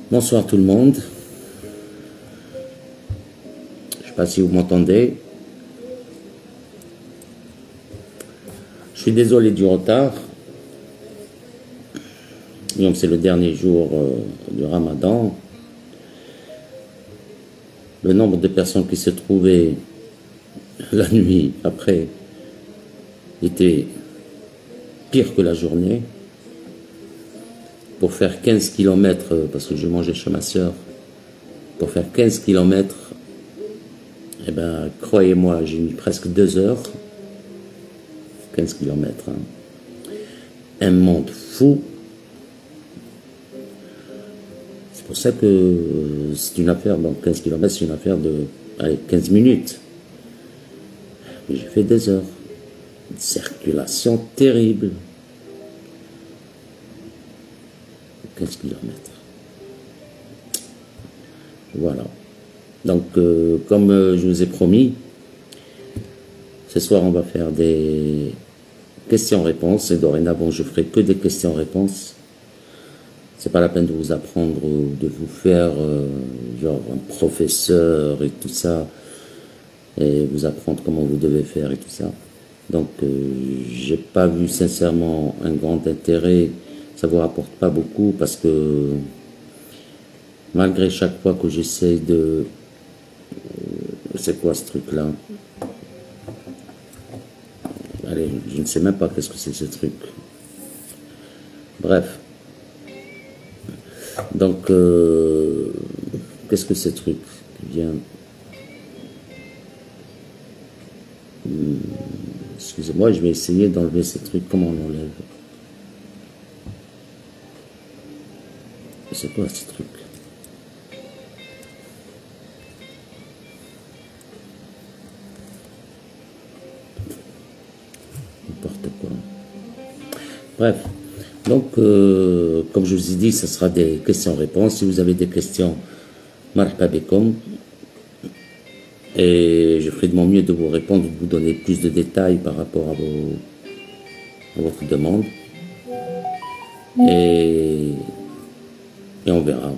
Bonsoir tout le monde. Je ne sais pas si vous m'entendez. Je suis désolé du retard. Donc c'est le dernier jour du Ramadan. Le nombre de personnes qui se trouvaient la nuit après était pire que la journée. Pour faire 15 km, parce que je mangeais chez ma soeur, pour faire 15 km, eh ben, croyez-moi, j'ai mis presque 2 heures. 15 km. Hein. Un monde fou. C'est pour ça que c'est une affaire, donc 15 km, c'est une affaire de 15 minutes. Mais j'ai fait 2 heures. Une circulation terrible. 15 km. Voilà. Donc, comme je vous ai promis, ce soir, on va faire des questions-réponses. Et dorénavant, je ferai que des questions-réponses. C'est pas la peine de vous apprendre ou de vous faire genre un professeur et tout ça, et vous apprendre comment vous devez faire et tout ça. Donc, j'ai pas vu sincèrement un grand intérêt. Ça vous rapporte pas beaucoup parce que malgré chaque fois que j'essaye de... c'est quoi ce truc-là? Allez, je ne sais même pas qu'est-ce que c'est ce truc. Bref. Donc, qu'est-ce que ce truc qui vient... Excusez-moi, je vais essayer d'enlever ces trucs. Comment on enlève? C'est quoi ce truc? N'importe quoi. Bref. Donc, comme je vous ai dit, ce sera des questions-réponses. Si vous avez des questions, marhaba bikum. Et je ferai de mon mieux de vous répondre, de vous donner plus de détails par rapport à votre demande. Et on verra.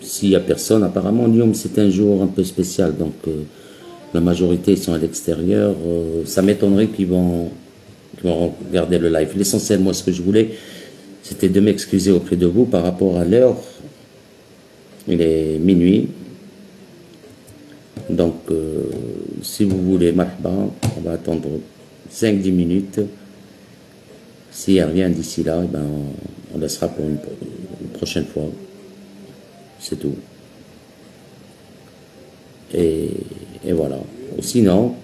S'il n'y a personne, apparemment, Lyon, c'est un jour un peu spécial. Donc, la majorité sont à l'extérieur. Ça m'étonnerait qu'ils vont regarder le live. L'essentiel, moi, ce que je voulais, c'était de m'excuser auprès de vous par rapport à l'heure. Il est minuit. Donc, si vous voulez, marhaba, on va attendre 5-10 minutes. S'il n'y a rien d'ici là, eh ben, on laissera pour une prochaine fois. C'est tout. Et voilà. Ou sinon,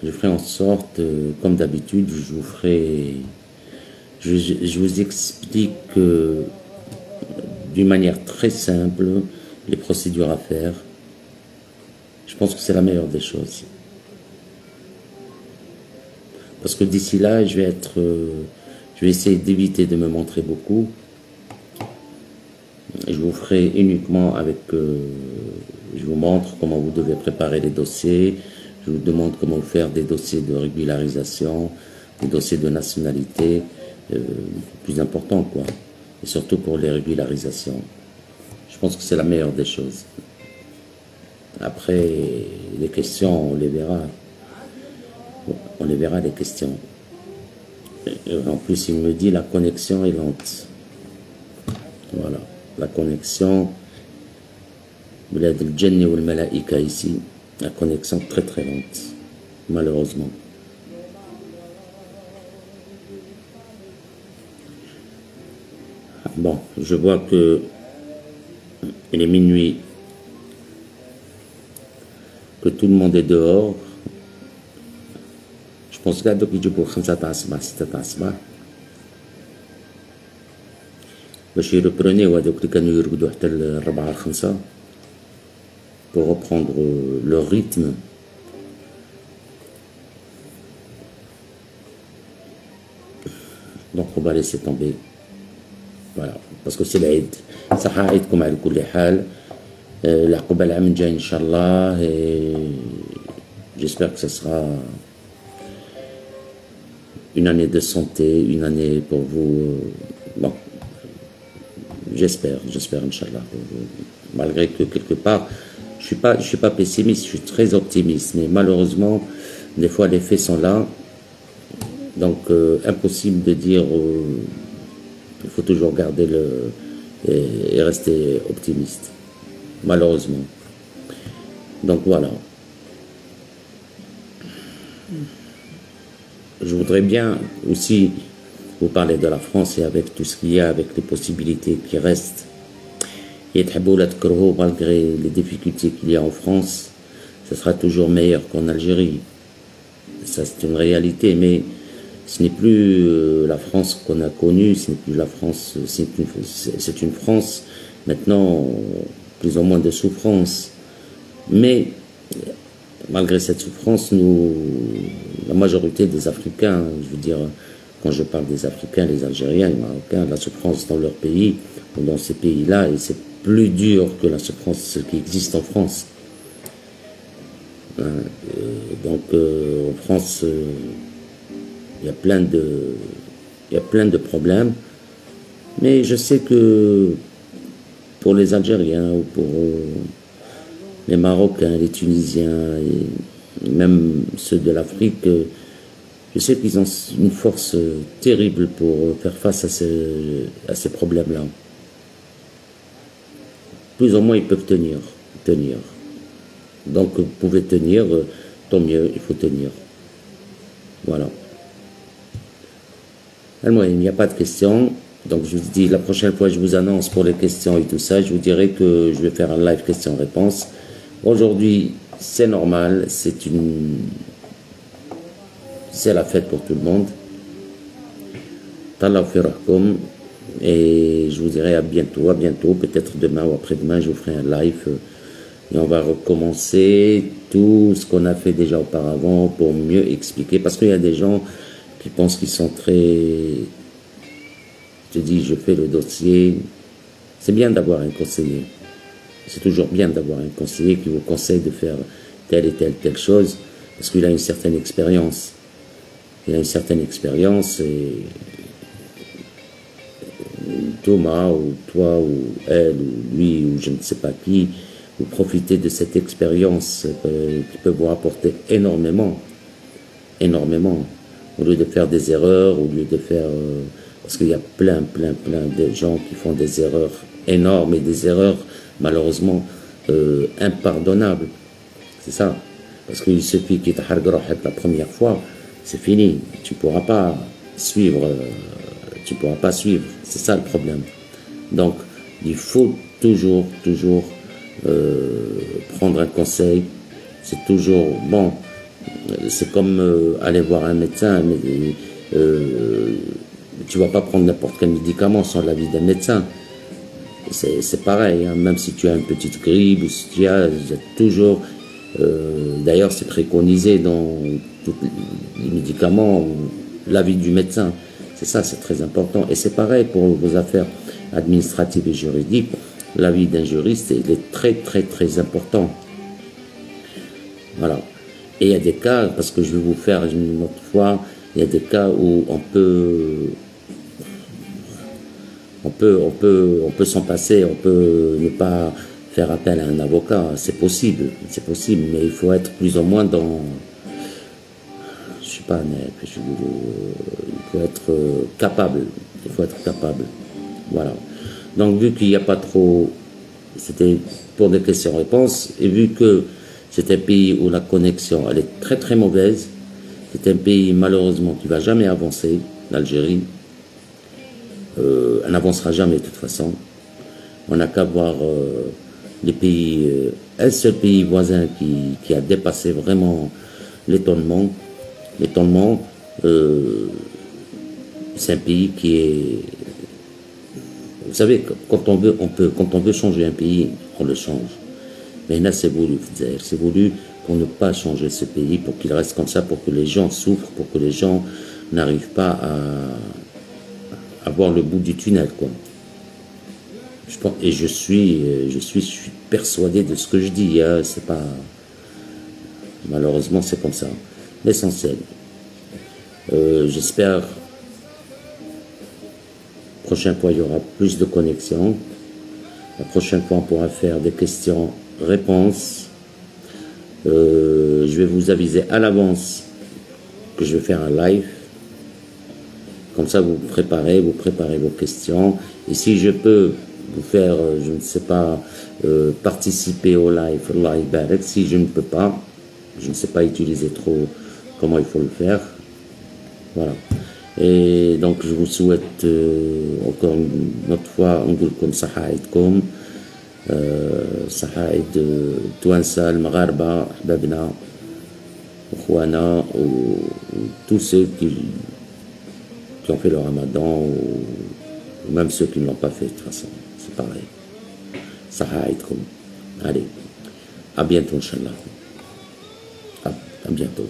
je ferai en sorte, comme d'habitude, je vous explique d'une manière très simple les procédures à faire. Je pense que c'est la meilleure des choses. Parce que d'ici là, je vais essayer d'éviter de me montrer beaucoup. Je vous ferai uniquement avec... je vous montre comment vous devez préparer les dossiers. Je vous demande comment faire des dossiers de régularisation, des dossiers de nationalité, plus important, quoi. Et surtout pour les régularisations. Je pense que c'est la meilleure des choses. Après, les questions, on les verra. On les verra, les questions. En plus, il me dit la connexion est lente. Voilà. La connexion, Blad al-Janni ou al-Malaika ici, la connexion très très lente, malheureusement. Bon, je vois que il est minuit, que tout le monde est dehors. Je pense que là, donc, il dit pour 5 تاع الصباح 6 تاع الصباح باش يربرونيو هذوك اللي كانوا يرقدوا حتى 4 5 pour reprendre leur rythme. Donc on va laisser tomber. Voilà, parce que c'est l'Aïd. صحة عيدكم على كل حال. العقوبة العام الجاي إن شاء الله. Et j'espère que ce sera une année de santé, une année pour vous. Bon, j'espère, Inch'Allah. Malgré que quelque part, je suis pas pessimiste, je suis très optimiste, mais malheureusement, des fois les faits sont là, donc impossible de dire, il faut toujours garder et rester optimiste, malheureusement. Donc voilà. Je voudrais bien aussi vous parler de la France et avec tout ce qu'il y a, avec les possibilités qui restent. Et malgré les difficultés qu'il y a en France, ce sera toujours meilleur qu'en Algérie. Ça, c'est une réalité, mais ce n'est plus la France qu'on a connue, ce n'est plus la France, c'est une France maintenant plus ou moins de souffrance. Mais malgré cette souffrance, la majorité des Africains, je veux dire, quand je parle des Africains, les Algériens, les Marocains, la souffrance dans leur pays, ou dans ces pays-là, et c'est plus dur que la souffrance qui existe en France. Donc en France, il y a plein de problèmes, mais je sais que pour les Algériens ou pour les Marocains, les Tunisiens et même ceux de l'Afrique, je sais qu'ils ont une force terrible pour faire face à ces problèmes-là. Plus ou moins, ils peuvent tenir. Donc, vous pouvez tenir, tant mieux, il faut tenir. Voilà. Alors, il n'y a pas de questions. Donc, je vous dis, la prochaine fois, je vous annonce pour les questions et tout ça, je vous dirai que je vais faire un live questions-réponses. Aujourd'hui, c'est normal, c'est la fête pour tout le monde. Tallah firahkoum. Et je vous dirai à bientôt, peut-être demain ou après-demain, je vous ferai un live et on va recommencer tout ce qu'on a fait déjà auparavant pour mieux expliquer, parce qu'il y a des gens qui pensent qu'ils sont très... Je dis, je fais le dossier. C'est bien d'avoir un conseiller. C'est toujours bien d'avoir un conseiller qui vous conseille de faire telle et telle chose, parce qu'il a une certaine expérience. Il a une certaine expérience et Thomas, ou toi, ou elle, ou lui, ou je ne sais pas qui, vous profitez de cette expérience qui peut vous apporter énormément, au lieu de faire des erreurs, au lieu de faire... parce qu'il y a plein de gens qui font des erreurs énormes et des erreurs, malheureusement, impardonnables. C'est ça. Parce qu'il suffit qu'il t'hargue la première fois, c'est fini. Tu ne pourras pas suivre... C'est ça le problème. Donc, il faut toujours prendre un conseil. C'est toujours bon. C'est comme aller voir un médecin. Mais, tu vas pas prendre n'importe quel médicament sans l'avis d'un médecin. C'est pareil. Hein. Même si tu as une petite grippe, ou si il y a toujours... D'ailleurs, c'est préconisé dans tous les médicaments, l'avis du médecin. C'est ça, c'est très important. Et c'est pareil pour vos affaires administratives et juridiques. L'avis d'un juriste, il est très important. Voilà. Et il y a des cas, parce que je vais vous faire une autre fois, il y a des cas où on peut s'en passer, on peut ne pas faire appel à un avocat. C'est possible, mais il faut être plus ou moins dans... il faut être capable. Voilà. Donc, vu qu'il n'y a pas trop... C'était pour des questions-réponses. Et vu que c'est un pays où la connexion, elle est très mauvaise, c'est un pays, malheureusement, qui ne va jamais avancer, l'Algérie. Elle n'avancera jamais, de toute façon. On n'a qu'à voir les pays... un seul pays voisin qui a dépassé vraiment l'étonnement. C'est un pays qui est... Vous savez, quand on veut changer un pays, on le change. Mais là, c'est voulu, c'est voulu pour ne pas changer ce pays, pour qu'il reste comme ça, pour que les gens souffrent, pour que les gens n'arrivent pas à voir le bout du tunnel, quoi. Et je suis persuadé de ce que je dis, hein, c'est pas... Malheureusement, c'est comme ça. L'essentiel. J'espère prochaine fois, il y aura plus de connexion. La prochaine fois, on pourra faire des questions-réponses. Je vais vous aviser à l'avance que je vais faire un live. Comme ça, vous préparez vos questions. Et si je peux vous faire, je ne sais pas, participer au live, si je ne peux pas, je ne sais pas utiliser trop comment il faut le faire. Voilà. Et donc, je vous souhaite encore une autre fois, on comme صحة عيدكم صحة عيد توانسة المغاربة أحبابنا وإخوانا tous ceux qui ont fait le ramadan ou même ceux qui ne l'ont pas fait de toute façon, c'est pareil. صحة عيدكم. Allez, à bientôt, Inch'Allah. À bientôt.